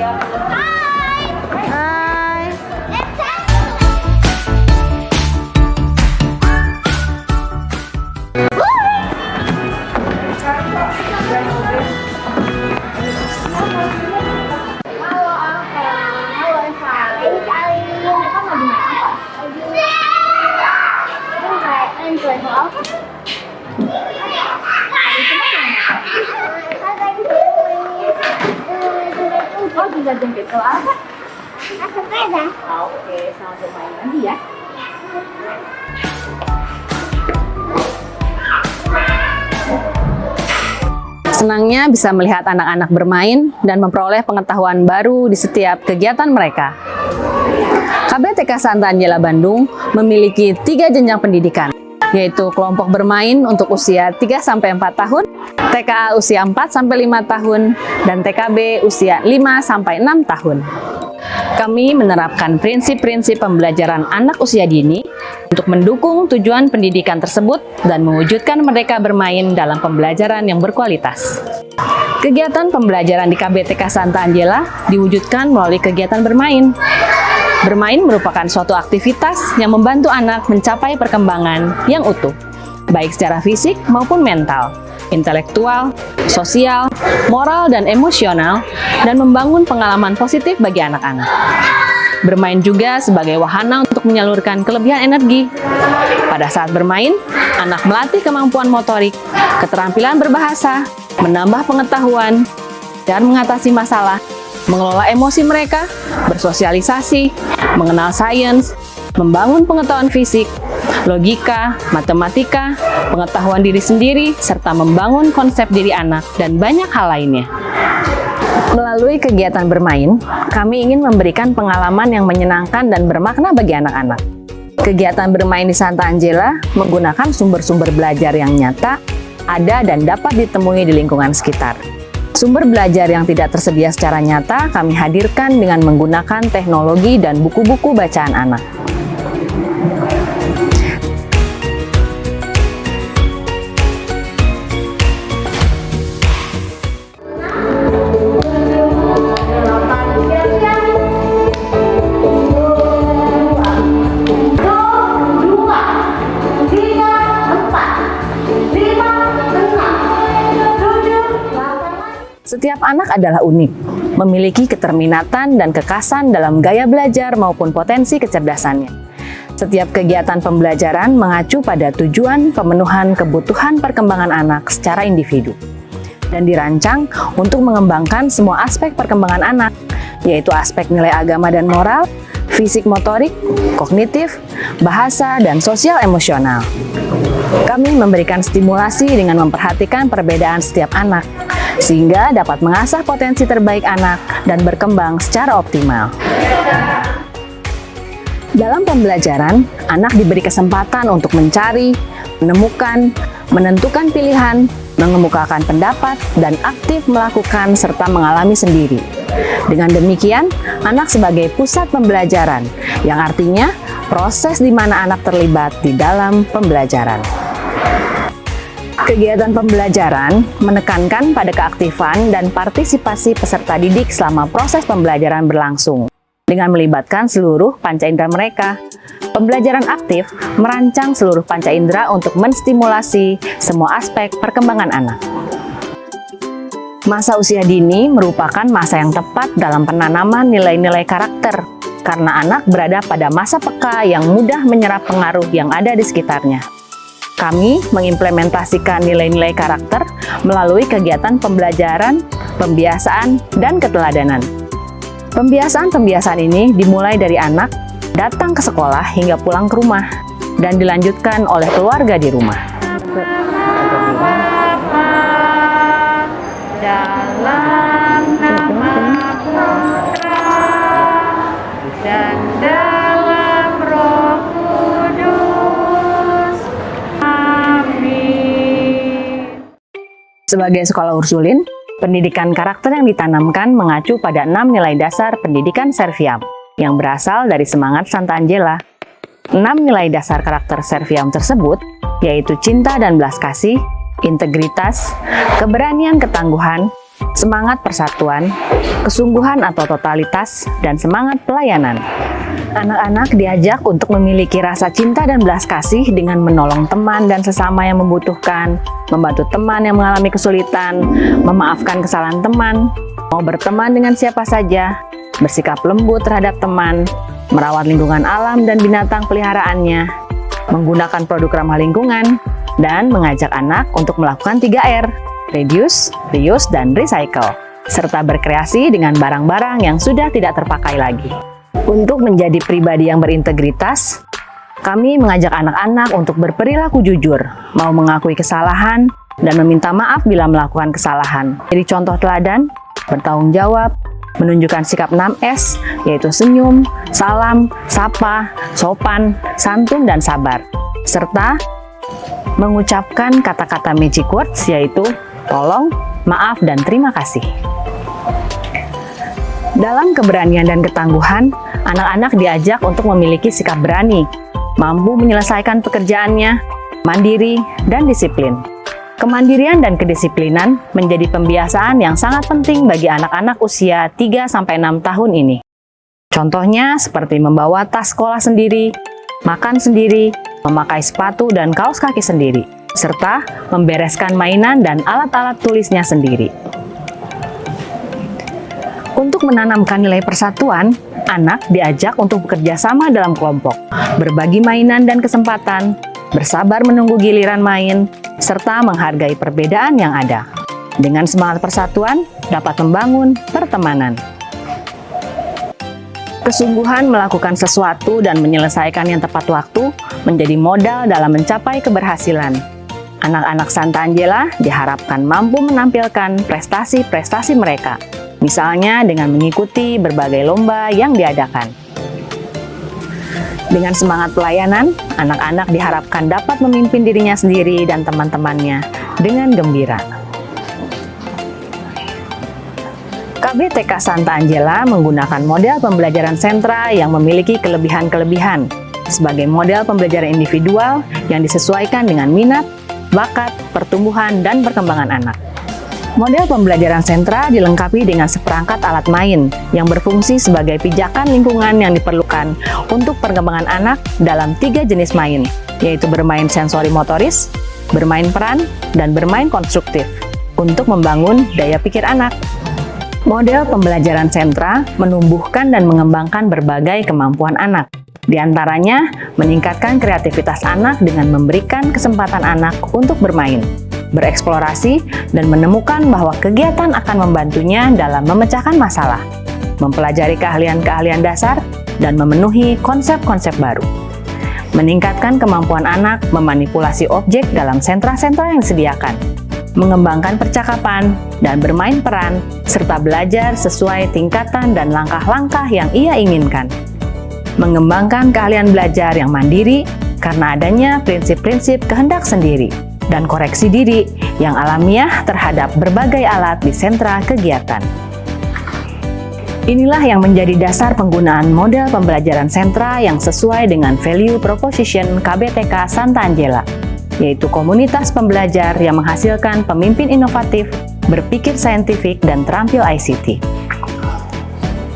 Hai. Oh, bisa jemput ke apa? Sepeda. Oke, selamat bermain lagi ya. Senangnya bisa melihat anak-anak bermain dan memperoleh pengetahuan baru di setiap kegiatan mereka. KBTK Santa Angela Bandung memiliki 3 jenjang pendidikan, yaitu kelompok bermain untuk usia 3-4 tahun, TKA usia 4-5 tahun, dan TKB usia 5-6 tahun. Kami menerapkan prinsip-prinsip pembelajaran anak usia dini untuk mendukung tujuan pendidikan tersebut dan mewujudkan mereka bermain dalam pembelajaran yang berkualitas. Kegiatan pembelajaran di KBTK Santa Angela diwujudkan melalui kegiatan bermain. Bermain merupakan suatu aktivitas yang membantu anak mencapai perkembangan yang utuh, baik secara fisik maupun mental, intelektual, sosial, moral, dan emosional, dan membangun pengalaman positif bagi anak-anak. Bermain juga sebagai wahana untuk menyalurkan kelebihan energi. Pada saat bermain, anak melatih kemampuan motorik, keterampilan berbahasa, menambah pengetahuan, dan mengatasi masalah, mengelola emosi mereka, bersosialisasi, mengenal sains, membangun pengetahuan fisik, logika, matematika, pengetahuan diri sendiri, serta membangun konsep diri anak, dan banyak hal lainnya. Melalui kegiatan bermain, kami ingin memberikan pengalaman yang menyenangkan dan bermakna bagi anak-anak. Kegiatan bermain di Santa Angela menggunakan sumber-sumber belajar yang nyata, ada dan dapat ditemui di lingkungan sekitar. Sumber belajar yang tidak tersedia secara nyata kami hadirkan dengan menggunakan teknologi dan buku-buku bacaan anak. Setiap anak adalah unik, memiliki keterminatan dan kekhasan dalam gaya belajar maupun potensi kecerdasannya. Setiap kegiatan pembelajaran mengacu pada tujuan pemenuhan kebutuhan perkembangan anak secara individu, dan dirancang untuk mengembangkan semua aspek perkembangan anak, yaitu aspek nilai agama dan moral, fisik motorik, kognitif, bahasa, dan sosial emosional. Kami memberikan stimulasi dengan memperhatikan perbedaan setiap anak, sehingga dapat mengasah potensi terbaik anak dan berkembang secara optimal. Dalam pembelajaran, anak diberi kesempatan untuk mencari, menemukan, menentukan pilihan, mengemukakan pendapat, dan aktif melakukan serta mengalami sendiri. Dengan demikian, anak sebagai pusat pembelajaran, yang artinya proses di mana anak terlibat di dalam pembelajaran. Kegiatan pembelajaran menekankan pada keaktifan dan partisipasi peserta didik selama proses pembelajaran berlangsung. Dengan melibatkan seluruh panca indera mereka, pembelajaran aktif merancang seluruh panca indera untuk menstimulasi semua aspek perkembangan anak. Masa usia dini merupakan masa yang tepat dalam penanaman nilai-nilai karakter, karena anak berada pada masa peka yang mudah menyerap pengaruh yang ada di sekitarnya. Kami mengimplementasikan nilai-nilai karakter melalui kegiatan pembelajaran, pembiasaan, dan keteladanan. Pembiasaan-pembiasaan ini dimulai dari anak datang ke sekolah hingga pulang ke rumah, dan dilanjutkan oleh keluarga di rumah. Dalam nama Putra dan dalam Roh Kudus. Amin. Sebagai sekolah Ursulin, pendidikan karakter yang ditanamkan mengacu pada 6 nilai dasar pendidikan Serviam yang berasal dari semangat Santa Angela. 6 nilai dasar karakter Serviam tersebut yaitu cinta dan belas kasih, integritas, keberanian, ketangguhan, semangat persatuan, kesungguhan atau totalitas, dan semangat pelayanan. Anak-anak diajak untuk memiliki rasa cinta dan belas kasih dengan menolong teman dan sesama yang membutuhkan, membantu teman yang mengalami kesulitan, memaafkan kesalahan teman, mau berteman dengan siapa saja, bersikap lembut terhadap teman, merawat lingkungan alam dan binatang peliharaannya, menggunakan produk ramah lingkungan, dan mengajak anak untuk melakukan 3R, reduce, reuse, dan recycle, serta berkreasi dengan barang-barang yang sudah tidak terpakai lagi. Untuk menjadi pribadi yang berintegritas, kami mengajak anak-anak untuk berperilaku jujur, mau mengakui kesalahan, dan meminta maaf bila melakukan kesalahan. Jadi contoh teladan, bertanggung jawab, menunjukkan sikap 6S, yaitu senyum, salam, sapa, sopan, santun, dan sabar. Serta mengucapkan kata-kata magic words, yaitu tolong, maaf, dan terima kasih. Dalam keberanian dan ketangguhan, anak-anak diajak untuk memiliki sikap berani, mampu menyelesaikan pekerjaannya, mandiri, dan disiplin. Kemandirian dan kedisiplinan menjadi pembiasaan yang sangat penting bagi anak-anak usia 3-6 tahun ini. Contohnya seperti membawa tas sekolah sendiri, makan sendiri, memakai sepatu dan kaos kaki sendiri, serta membereskan mainan dan alat-alat tulisnya sendiri. Untuk menanamkan nilai persatuan, anak diajak untuk bekerja sama dalam kelompok, berbagi mainan dan kesempatan, bersabar menunggu giliran main, serta menghargai perbedaan yang ada. Dengan semangat persatuan, dapat membangun pertemanan. Kesungguhan melakukan sesuatu dan menyelesaikan yang tepat waktu menjadi modal dalam mencapai keberhasilan. Anak-anak Santa Angela diharapkan mampu menampilkan prestasi-prestasi mereka, misalnya dengan mengikuti berbagai lomba yang diadakan. Dengan semangat pelayanan, anak-anak diharapkan dapat memimpin dirinya sendiri dan teman-temannya dengan gembira. KBTK Santa Angela menggunakan model pembelajaran sentra yang memiliki kelebihan-kelebihan sebagai model pembelajaran individual yang disesuaikan dengan minat, bakat, pertumbuhan, dan perkembangan anak. Model pembelajaran sentra dilengkapi dengan seperangkat alat main yang berfungsi sebagai pijakan lingkungan yang diperlukan untuk perkembangan anak dalam 3 jenis main, yaitu bermain sensori motoris, bermain peran, dan bermain konstruktif untuk membangun daya pikir anak. Model pembelajaran sentra menumbuhkan dan mengembangkan berbagai kemampuan anak. Di antaranya, meningkatkan kreativitas anak dengan memberikan kesempatan anak untuk bermain, bereksplorasi, dan menemukan bahwa kegiatan akan membantunya dalam memecahkan masalah, mempelajari keahlian-keahlian dasar, dan memenuhi konsep-konsep baru. Meningkatkan kemampuan anak memanipulasi objek dalam sentra-sentra yang disediakan, mengembangkan percakapan, dan bermain peran, serta belajar sesuai tingkatan dan langkah-langkah yang ia inginkan. Mengembangkan keahlian belajar yang mandiri karena adanya prinsip-prinsip kehendak sendiri dan koreksi diri yang alamiah terhadap berbagai alat di sentra kegiatan. Inilah yang menjadi dasar penggunaan model pembelajaran sentra yang sesuai dengan value proposition KBTK Santa Angela, yaitu komunitas pembelajar yang menghasilkan pemimpin inovatif, berpikir saintifik, dan terampil ICT.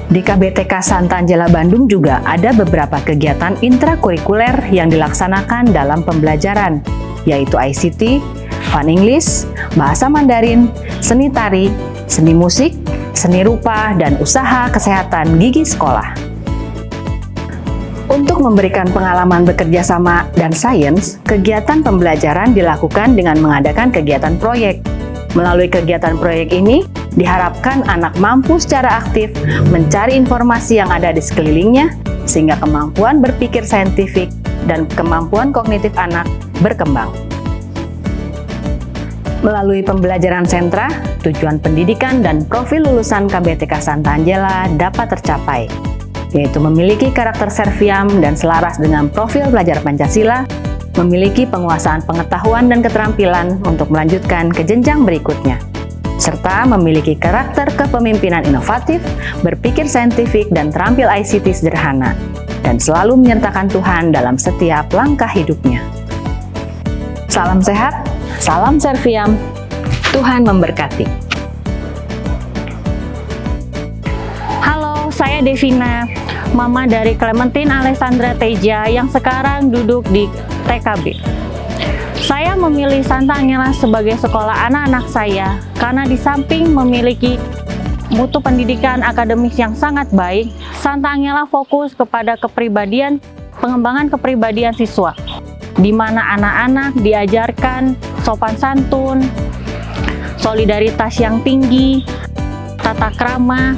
Di KBTK Santa Angela Bandung juga ada beberapa kegiatan intrakurikuler yang dilaksanakan dalam pembelajaran, yaitu ICT, Fun English, Bahasa Mandarin, Seni Tari, Seni Musik, Seni Rupa, dan Usaha Kesehatan Gigi Sekolah. Untuk memberikan pengalaman bekerja sama dan sains, kegiatan pembelajaran dilakukan dengan mengadakan kegiatan proyek. Melalui kegiatan proyek ini, diharapkan anak mampu secara aktif mencari informasi yang ada di sekelilingnya, sehingga kemampuan berpikir saintifik dan kemampuan kognitif anak berkembang. Melalui pembelajaran sentra, tujuan pendidikan dan profil lulusan KBTK Santa Angela dapat tercapai, yaitu memiliki karakter serviam dan selaras dengan profil pelajar Pancasila, memiliki penguasaan pengetahuan dan keterampilan untuk melanjutkan ke jenjang berikutnya, serta memiliki karakter kepemimpinan inovatif, berpikir saintifik, dan terampil ICT sederhana, dan selalu menyertakan Tuhan dalam setiap langkah hidupnya. Salam sehat, salam serviam, Tuhan memberkati. saya Devina, mama dari Clementine Alessandra Teja yang sekarang duduk di TKB. Saya memilih Santa Angela sebagai sekolah anak-anak saya karena di samping memiliki mutu pendidikan akademis yang sangat baik, Santa Angela fokus kepada pengembangan kepribadian siswa, di mana anak-anak diajarkan sopan santun, solidaritas yang tinggi, tata krama,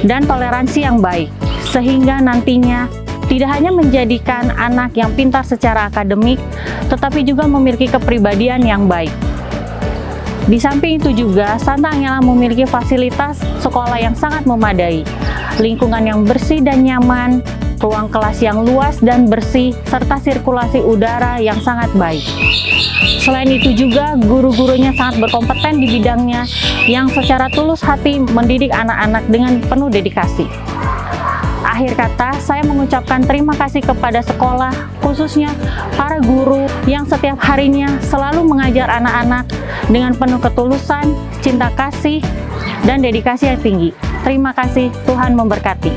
dan toleransi yang baik, sehingga nantinya tidak hanya menjadikan anak yang pintar secara akademik, tetapi juga memiliki kepribadian yang baik. Di samping itu juga, Santa Angela memiliki fasilitas sekolah yang sangat memadai, lingkungan yang bersih dan nyaman, ruang kelas yang luas dan bersih, serta sirkulasi udara yang sangat baik. Selain itu juga, guru-gurunya sangat berkompeten di bidangnya yang secara tulus hati mendidik anak-anak dengan penuh dedikasi. Akhir kata, saya mengucapkan terima kasih kepada sekolah, khususnya para guru yang setiap harinya selalu mengajar anak-anak dengan penuh ketulusan, cinta kasih, dan dedikasi yang tinggi. Terima kasih, Tuhan memberkati.